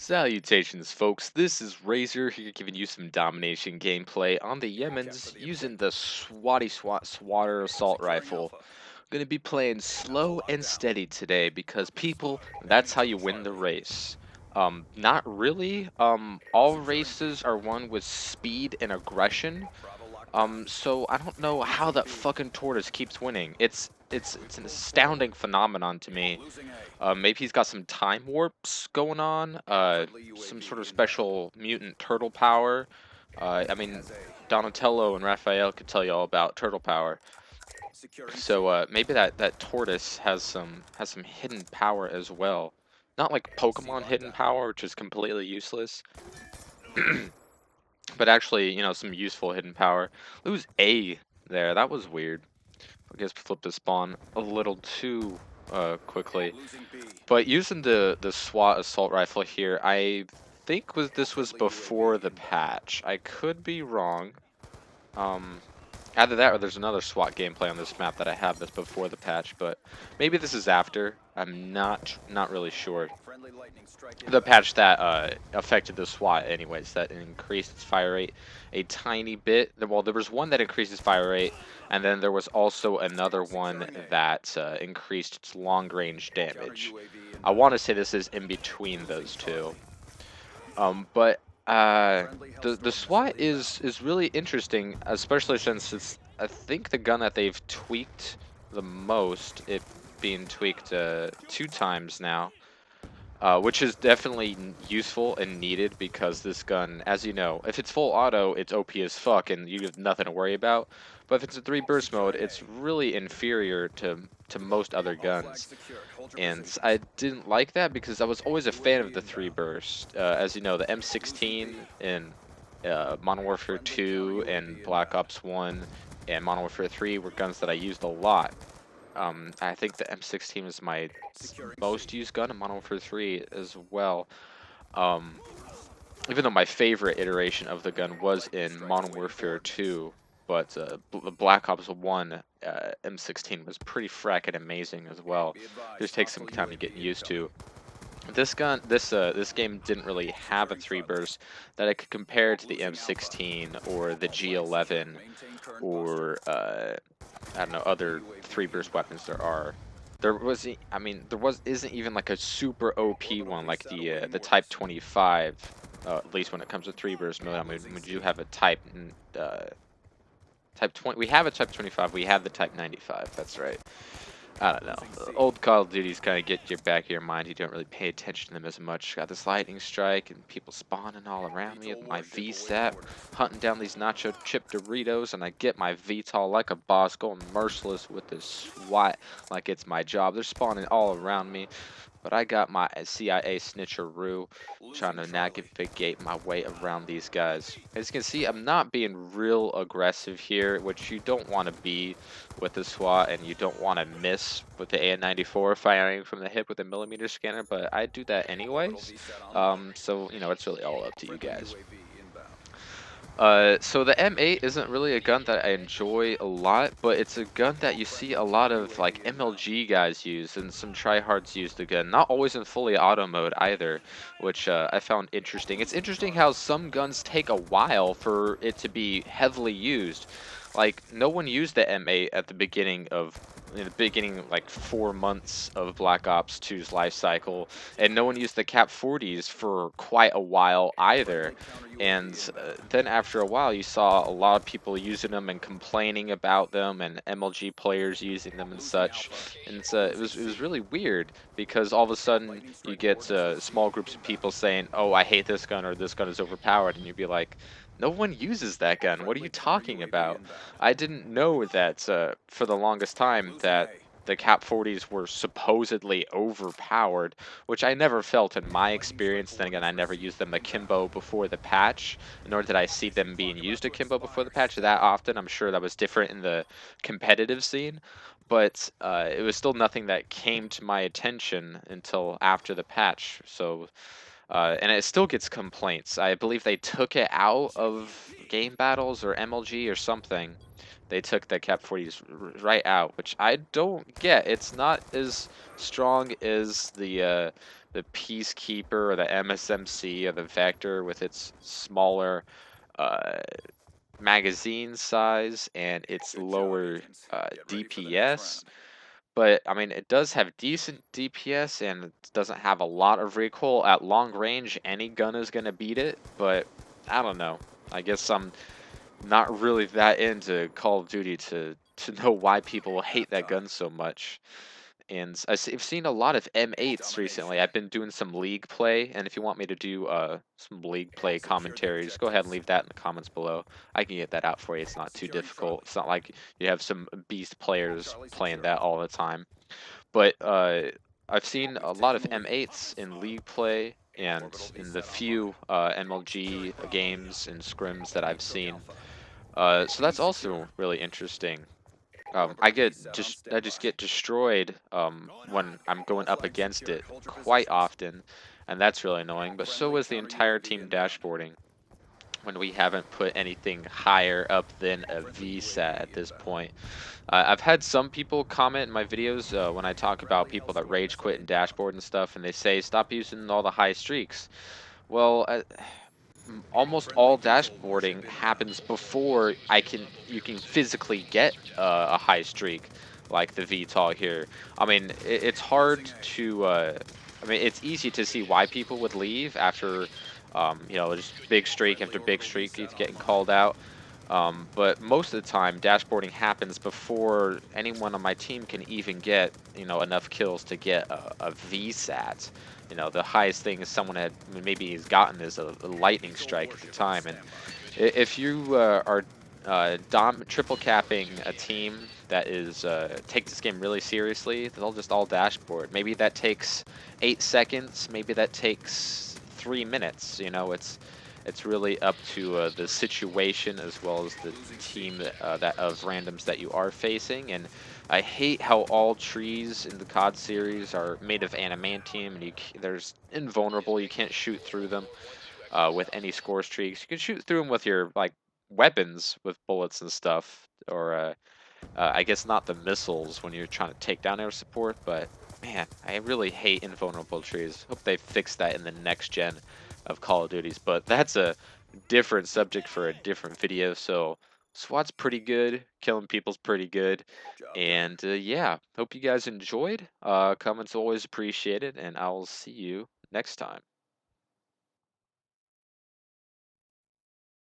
Salutations, folks. This is Razor here giving you some domination gameplay on the Yemens using the Swatter assault rifle. Gonna be playing slow and steady today because people, that's how you win the race. Not really. All races are won with speed and aggression. So I don't know how that fucking tortoise keeps winning. It's an astounding phenomenon to me. Maybe he's got some time warps going on. Some sort of special mutant turtle power. I mean, Donatello and Raphael could tell you all about turtle power. So maybe that tortoise has some hidden power as well. Not like Pokemon hidden power, which is completely useless, but actually, some useful hidden power. Lose A there. That was weird. I guess flip the spawn a little too quickly. But using the SWAT assault rifle here, I think this was before the patch. I could be wrong. Um, Either that or there's another SWAT gameplay on this map that I have that's before the patch, but maybe this is after. I'm not really sure. The patch that affected the SWAT anyways, that increased its fire rate a tiny bit. Well, there was one that increases fire rate, and then there was also another one that increased its long-range damage. I want to say this is in between those two. But the SWAT is really interesting, especially since it's I think the gun that they've tweaked the most, it being tweaked 2 times now. Which is definitely useful and needed because this gun, as you know, if it's full auto, it's OP as fuck and you have nothing to worry about. But if it's a 3 burst mode, it's really inferior to most other guns. And I didn't like that because I was always a fan of the 3 burst. As you know, the M16 in Modern Warfare 2 and Black Ops 1 and Modern Warfare 3 were guns that I used a lot. I think the M16 is my most used gun in Modern Warfare 3 as well. Um, Even though my favorite iteration of the gun was in Modern Warfare 2, but the Black Ops 1 M16 was pretty fracking amazing as well. Just takes some time to get used to. This game didn't really have a 3 burst that I could compare to the M16 or the G11 or I don't know, other 3 burst weapons there are. There isn't even like a super OP one like the Type 25. At least when it comes to 3 burst mode. I mean, we do have a Type 20. We have a Type 25. We have the Type 95. That's right. I don't know. Old Call of Duties kind of get your back of your mind. You don't really pay attention to them as much. Got this lightning strike and people spawning all around me with my VSAT, hunting down these nacho chip Doritos, and I get my VTOL like a boss, going merciless with this SWAT like it's my job. They're spawning all around me, but I got my CIA snitcheroo trying to navigate my way around these guys. As you can see, I'm not being real aggressive here, which you don't want to be with the SWAT, and you don't want to miss with the AN-94 firing from the hip with a millimeter scanner, but I do that anyways. So, it's really all up to you guys. So the M8 isn't really a gun that I enjoy a lot, but it's a gun that you see a lot of like MLG guys use and some tryhards use the gun. Not always in fully auto mode either, which I found interesting. It's interesting how some guns take a while for it to be heavily used. Like no one used the M8 at the beginning in the beginning like 4 months of Black Ops 2's life cycle, and no one used the Cap 40s for quite a while either. And then after a while, you saw a lot of people using them and complaining about them, and MLG players using them and such. And it was really weird because all of a sudden you get small groups of people saying, "Oh, I hate this gun," or "This gun is overpowered," and you'd be like, "No one uses that gun. What are you talking about?" I didn't know that for the longest time that the Cap 40s were supposedly overpowered, which I never felt in my experience. Then again, I never used them akimbo before the patch, nor did I see them being used akimbo before the patch that often. I'm sure that was different in the competitive scene, but it was still nothing that came to my attention until after the patch. So, and it still gets complaints. I believe they took it out of game battles or MLG or something. They took the Cap 40s right out, which I don't get. It's not as strong as the the Peacekeeper or the MSMC or the Vector with its smaller uh, magazine size and its Good job, lower agents. Get ready for the next DPS. round. But I mean, it does have decent DPS and it doesn't have a lot of recoil. At long range, any gun is going to beat it, but I don't know. I guess I'm not really that into Call of Duty to know why people hate that gun Halftime. so much. And I've seen a lot of M8s recently. Domination. I've been doing some league play, and if you want me to do some league play Secure the commentary, just go ahead and objectives. leave that in the comments below. I can get that out for you. It's not too Securing difficult. Charlie. It's not like you have some beast players Charlie playing secure. that all the time. But I've seen a We've lot taken of the lead. M8s in league play, and Orbital in the VSAT online. few Securing MLG Bravo. games and scrims that I've Capturing seen. Alpha. So B that's secure. also really interesting. Orbital VSAT on I just standby. get destroyed Going on. when I'm All going up flags against secured. it Hold your quite positions. often, and that's really annoying. But so Friendly is the counter entire UAV team inbound. dashboarding when we haven't put anything higher up than a Friendly VSAT at UAV this inbound. point. I've had some people comment in my videos when I talk about Friendly people that Hellstorm rage missile quit and inbound. dashboard and stuff, and they say stop using all the high streaks. Well, almost Friendly all controlled warship dashboarding inbound. happens before you can physically get a high streak like the VTOL here. I mean, it's Losing hard A. to I mean, it's easy to see why people would leave after you know, just big streak Friendly after big orbital streak keeps VSAT getting online. called out. But most of the time, dashboarding happens before anyone on my team can even get, you know, enough kills to get a VSAT. You know, the highest thing is someone had maybe he's gotten is a lightning Controlled strike at the warship on time. And standby. if you are triple capping a team that is take this game really seriously, they'll just all dashboard. Maybe that takes 8 seconds. Maybe that takes 3 minutes. You know, it's really up to the situation as well as the Losing C. team that of randoms that you are facing. And I hate how all trees in the COD series are made of adamantium, and there's invulnerable. You can't shoot through them with any score streaks. You can shoot through them with your like weapons with bullets and stuff, or I guess not the missiles when you're trying to take down air support. But man, I really hate invulnerable trees. Hope they fix that in the next gen of Call of Duties. But that's a different subject for a different video. So SWAT's pretty good, killing people's pretty good. Job done. And yeah, hope you guys enjoyed. Comments always appreciated, and I'll see you next time.